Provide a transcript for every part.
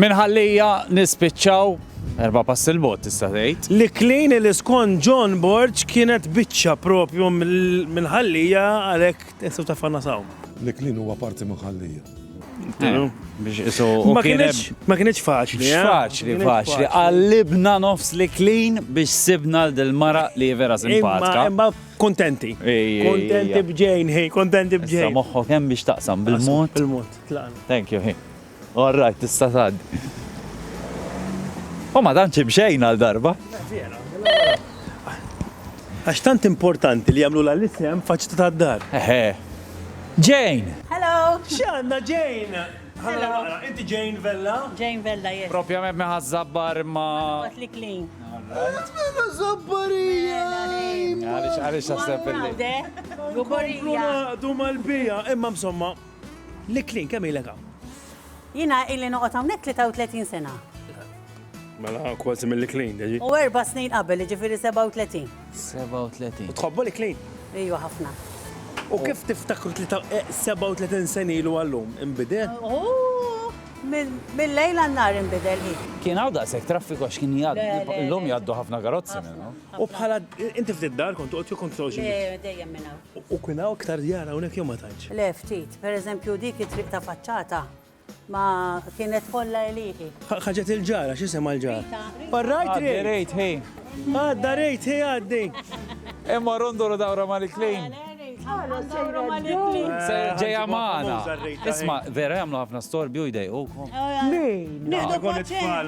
Minħallija nispiċċaw 4 passi l-bot tista' tgħid. L-Iklin li skont John Borg kienet biċċa propju mill-ħallija għalhekk tistgħu tafanna saw. L-Iklin huwa parti minn ħallija. Ma kienx faċli. Faċli. Għallibna nofs l-Iklin biex sibna l-mara li vera simpatika. Imma kontenti. Kontenti b'Jane, kontenti b'Jane. Issa moħħok hemm biex taqsam bil-mod. Bil-mod, tlaqna. Thank you. All right, tista' tgħaddi. Ma tantx imxejn għal darba. Għax tant importanti li jagħmlu l-isem faċta tad-dar. Jane. Hello. X'għandna Jane? Hello. Inti Jane Vella? Jane Vella, yes. Propjament meħażabbar ma. l-Iklin. Għandna zabbarija. Għaliex taħseb illi. Guborija. Du mal-bija, imma msomma. L-Iklin kemm ilek hawn? Jina illi noqgħod hawnhekk 33 sena. Mela kważi mill-Iklin, deġi. U 4 snin qabel, ġifieri 37. 37. Tħobbu l-Iklin? Ejwa ħafna. U kif tiftakru 37 sena ilu għallum? Imbidel? Mill-lejl għan-nar inbidel hi. Kien hawn daqshekk traffiku għax kien jgħaddu. Illum jgħaddu ħafna karozzi minnu. U bħala inti ftit dar kontu qed kont soġi. Dejjem minn hawn. U kien hawn iktar djar hawnhekk jew ma tantx. Le ftit, pereżempju dik it-triq ta' faċċata ma kienet kollha eliħi. Ħaġet il-ġara, x'isema l-ġar? Rita. Barrajt Rejt, hej. Għadda rejt, għaddi. Imma ronduru dawra mal-Iklin. Ġeja maħna. Isma, vera jamlu ħafna storbju jdejqu. Nieħdu paċen.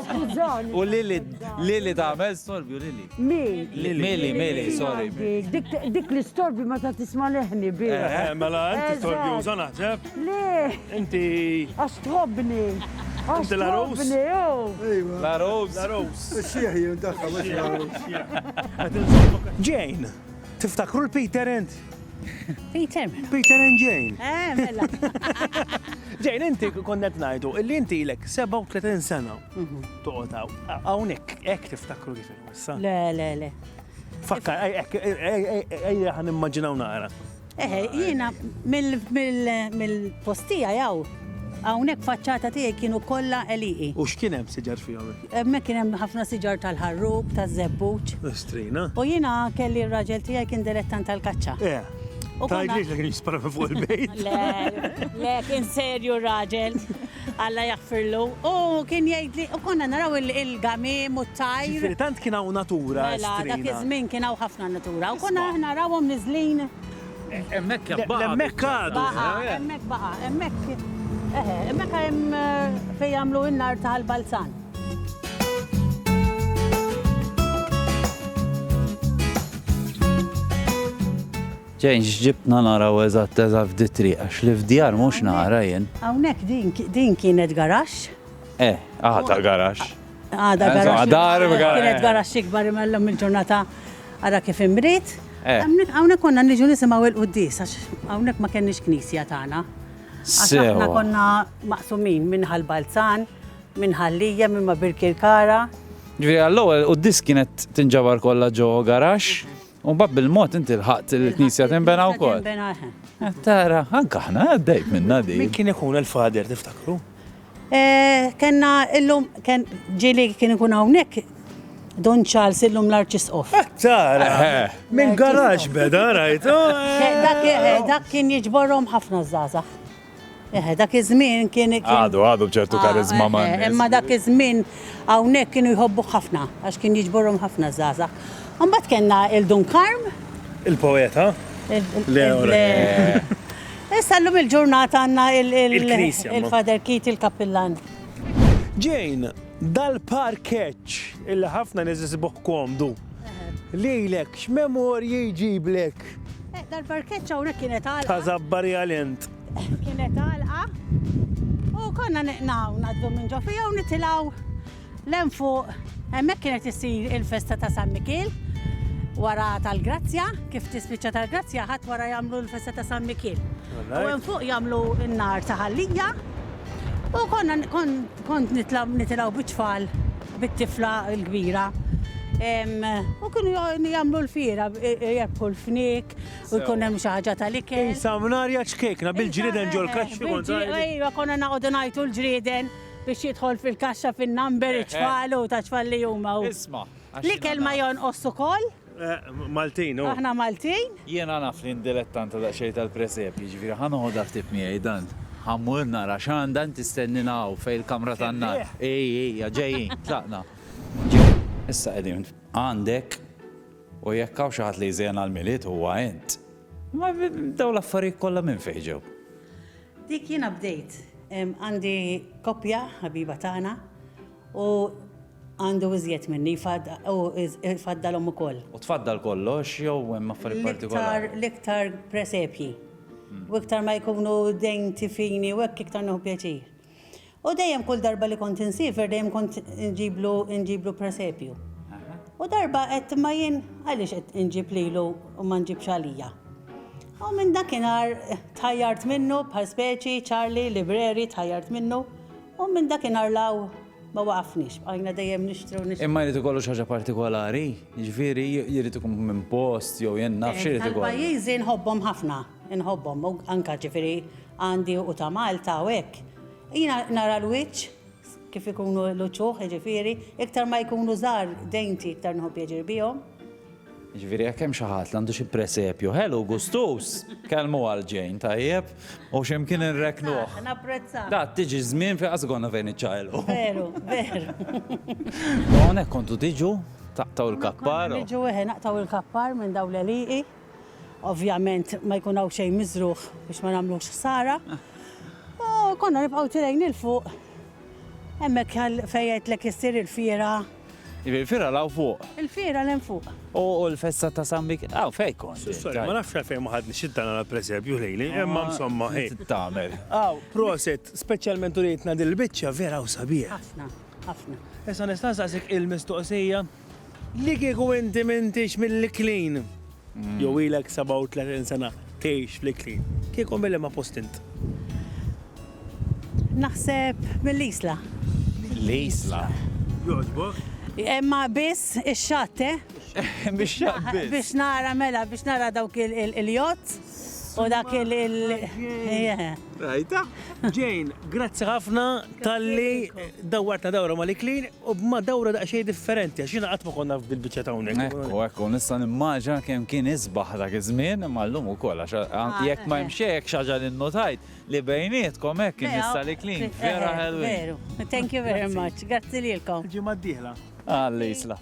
Skużani. U Lili tagħmel storbju Lili. Mili, sorry. Dik l-istorbi ma ta' tisma' leħni bira. Mela, inti storbju użana, ġeb? Le, Inti. għax tħobbni. Inti la Rose? La Rose. La Rose. Xieħi, ndaħħa, Jane, tiftakru l-Peter and? Peter. Peter and Jane. Mela. Jane, inti konnet najdu, illi inti ilek 37 sena toqotaw. Hawnhekk, hekk tiftakru kif issa. Le. Fakkar, ejja ħan immaġinaw naqra. Jiena mill-postija jaw. Hawnhekk faċċata tiegħi kienu kollha eliqi. U x'kien hemm siġar fihom? Hemmhekk kien hemm ħafna siġar tal-ħarrub, taż-żebbuġ. Strina. U jiena kelli r-raġel tiegħi kien dilettant tal-kaċċa. Tajdlix li kien jispara fuq il-bejt. Le, kien serju r-raġel. Alla jaħfirlu. U kien jgħidli, u konna naraw il-gamim u t-tajr. Ġifieri tant kien hawn natura. Mela, dak iż-żmien kien hawn ħafna natura. U konna narawhom niżlin. Hemmhekk jabbaqa. Hemmhekk għadu. Hemmhekk baqa, hemmhekk hemm fejn jagħmlu n-nar tal-balzan. Ġejn, xġibna naraw eżatt f'di triq, għax li f'djar mhux nara jien. Hawnhekk din kienet garax. Għada garax. Għada garax. Dar Kienet garax ikbar imellhom il-ġurnata ara kif imbriet. Hawnhekk konna niġu nisimgħu il-qudies għax hawnhekk ma kenniex knisja tagħna. Għax aħna konna maqsumin minn ħal-balzan, minn ħallija, minn ma birkirkara. Ġifieri għall-ewwel qudies kienet tinġabar kollha ġo garax, u mbagħad bil-mod inti lħaqt il-knisja tinbena wkoll. Tara, anke aħna għaddejt minna di. Min kien ikun il-fader tiftakru? Kenna illum ġieli kien ikun hawnhekk Don Charles illum l-Arċisqof. Tara, minn garax beda rajt. Dak kien jiġborhom ħafna żgħażagħ. Dak iż-żmien kien. Għadu bċertu karizma man. Imma dak iż-żmien hawnhekk kienu jħobbu ħafna għax kien jiġborhom ħafna żgħażagħ. Imbagħad kellna il-Dunkarm. Il-poeta? Issa llum il-ġurnata għandna il-Fader Kit il-Kappillan. Jane, dal-parkeċ illi ħafna niżisibuh komdu. Lilek, x'memorji jġiblek? Dal-parkeċ hawnhekk kienet għalqa. Ta' żabbari għalint. Kienet għalqa. U konna neqnaw naddu minn ġo fija u nitilgħu lem fuq. Hemmhekk kienet issir il-festa ta' San Mikil wara tal-Grazzja, kif tispiċċa tal-Grazzja ħadd wara jagħmlu l-festa ta' San Mikil. U hemm fuq jagħmlu n-nar ta' ħallija. U kont nitilgħu biċfal bit-tifla l-kbira U kienu jagħmlu l-fira, jebħu l-fnik, u jkun hemm xi ħaġa tal-ikel. Samnarja ċkejkna bil-ġrieden ġol kaxxi. Ejwa, konna naqgħdu ngħidu l-ġrieden biex jidħol fil-kaxxa fin-number iċfalu ta' ċfal li huma. Isma'. L-ikel ma jonqos ukoll. Maltin, Aħna Maltin. Jiena naf li indilettanta daqsxejn tal-presepji, ġifieri ħanoħodha ftit miegħi dan. Ħammur nara x'għandan tistenninaw fejn il-kamra tan-nar. Ej, ġejjin, tlaqna. Issa qegħdin għandek u jekk hawn xi ħadd li jżejjena l-miliet huwa int. Ma dawn l-affarijiet kollha minn fejn ġew. Dik jiena bdejt. Għandi koppja ħabiba tagħna u għandu iżjed minni faddalhom ukoll. U tfaddal kollox jew hemm affarijiet partikolari? L-iktar presepji. U iktar ma jkunu dejn tifini u hekk iktar nieħu pjaċir. U dejjem kull darba li kont insifer dejjem kont inġiblu presepju. U darba qed ma jien għaliex qed inġib lilu u ma nġibx għalija. U minn dakinhar tħajjart minnu bħal speċi, Charlie, libreri tħajjart minnu u minn dakinhar law ma waqafniex, għajna dejjem nixtru. Imma jrid ikollu xi ħaġa partikolari, jiġifieri jrid ikun minn post jew jien naf xi jrid ikollu. Tal-pajjiżi nħobbhom ħafna, nħobbhom u anke ġifieri għandi u ta' Malta u hekk. Jiena nara l-wiċċ kif ikunu l-uċuħ, ġifieri, iktar ma jkunu żgħar dejnti iktar nħobb jeġir bihom. Ġifieri jekk hemm xi ħadd li għandu xi presepju, ħelu gustus, kelmu għal ġejn tajjeb u x'imkien irreknuh. Napprezza. Da tiġi żmien fejn qasgonna fejn iċċajlu. Veru, veru. U hawnhekk kontu tiġu taqtaw il-kappar. Niġu naqtaw il-kappar minn dawn l-eliqi. Ovvjament ma jkun hawn xejn miżruħ biex ma nagħmlux ħsara. Konna nibqgħu tilejn il-fuq. Hemmhekk fejn qedlek issir il-fiera. Il-fiera law fuq. Il-fiera l fuq. U l-festa ta' Sambik, fejn kont. Sorry, ma nafx fejn ma ħadni xiddana l-presepju lejli, imma insomma ħej. Tagħmel. Proset, speċjalment urietna dil-biċċa vera u sabiħ. Ħafna, ħafna. Issa nista' nsaqsik il-mistoqsija li kieku inti m'intix mill-Iklin. Jew ilek 37 sena tgħix fl-Iklin. Kieku milli ma postint. Naħseb mill-Isla. L-Isla. Jogħġbok? Imma biss ix-xatte. Biex nara mela, biex nara dawk il-jott u dak Rajta? Jane, grazzi ħafna tal-li dawwarta dawra ma l-Iklin u b'ma dawra daqsxejn differenti, għax jiena qatt ma konna bil-biċċa ta' hawnhekk. Ekku, nista' nimmaġina kemm kien isbaħ dak iż-żmien imma llum ukoll għax jekk ma jmxejk xi ħaġa li nnotajt li bejnietkom hekk kien issa l-Iklin vera ħelwin. Veru. Thank you very much. Grazzi lilkom. Ġimgħa d-dieħla. Għall-Isla.